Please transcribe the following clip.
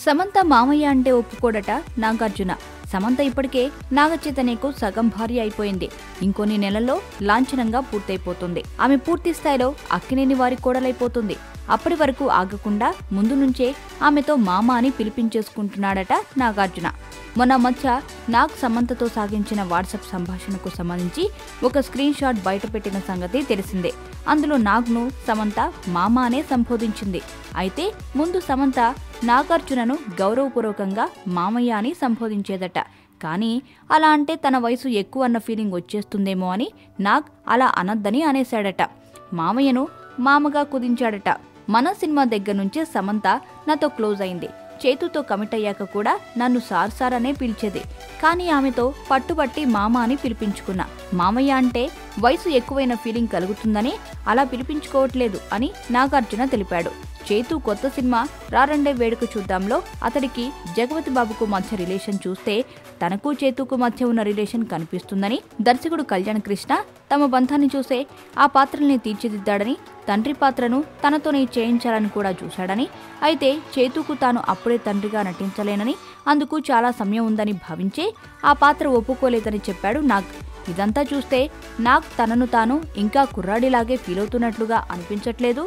సమంత మామయ్య అంటే ఒప్పుకోడట నాగార్జున. సమంత ఇప్పటికే నాగచైతన్యకు సగం భార్య అయిపోయింది. ఇంకొన్ని నెలల్లో లాంఛనంగా పూర్తయిపోతుంది. ఆమె పూర్తి స్థాయిలో అక్కినేని వారి కోడలైపోతుంది. అప్పటి వరకు ఆగకుండా ముందు నుంచే ఆమెతో మామ అని పిలిపించేసుకుంటున్నాడట నాగార్జున. మొన్న మధ్య నాగ్ సమంతతో సాగించిన వాట్సాప్ సంభాషణకు సంబంధించి ఒక స్క్రీన్ షాట్ బయటపెట్టిన సంగతి తెలిసిందే. అందులో నాగ్ను సమంత మామ అనే సంబోధించింది. అయితే ముందు సమంత నాగార్జునను గౌరవపూర్వకంగా మామయ్య అని సంబోధించేదట. కానీ అలా అంటే తన వయసు ఎక్కువ అన్న ఫీలింగ్ వచ్చేస్తుందేమో అని నాగ్ అలా అనొద్దని అనేశాడట. మామయ్యను మామగా కుదించాడట. మన సినిమా దగ్గర నుంచే సమంత నాతో క్లోజ్ అయింది. చేతుతో కమిట్ అయ్యాక కూడా నన్ను సార్ అనే పిలిచేది. కానీ ఆమెతో పట్టుబట్టి మామ అని పిలిపించుకున్నా. మామయ్య అంటే వయసు ఎక్కువైన ఫీలింగ్ కలుగుతుందని అలా పిలిపించుకోవట్లేదు అని నాగార్జున తెలిపాడు. చేతు కొత్త సినిమా రారండే వేడుక చూద్దాంలో అతడికి జగపతి బాబుకు మధ్య రిలేషన్ చూస్తే తనకు చేతుకు మధ్య ఉన్న రిలేషన్ కనిపిస్తుందని, దర్శకుడు కళ్యాణ్ కృష్ణ తమ బంధాన్ని చూసే ఆ పాత్రల్ని తీర్చిదిద్దాడని, తండ్రి పాత్రను తనతోనే చేయించాలని కూడా చూశాడని, అయితే చేతుకు తాను అప్పుడే తండ్రిగా నటించలేనని, అందుకు చాలా సమయం ఉందని భావించే ఆ పాత్ర ఒప్పుకోలేదని చెప్పాడు నాగ్. ఇదంతా చూస్తే నాగ్ తనను తాను ఇంకా కుర్రాడిలాగే ఫీల్ అవుతున్నట్లుగా అనిపించట్లేదు.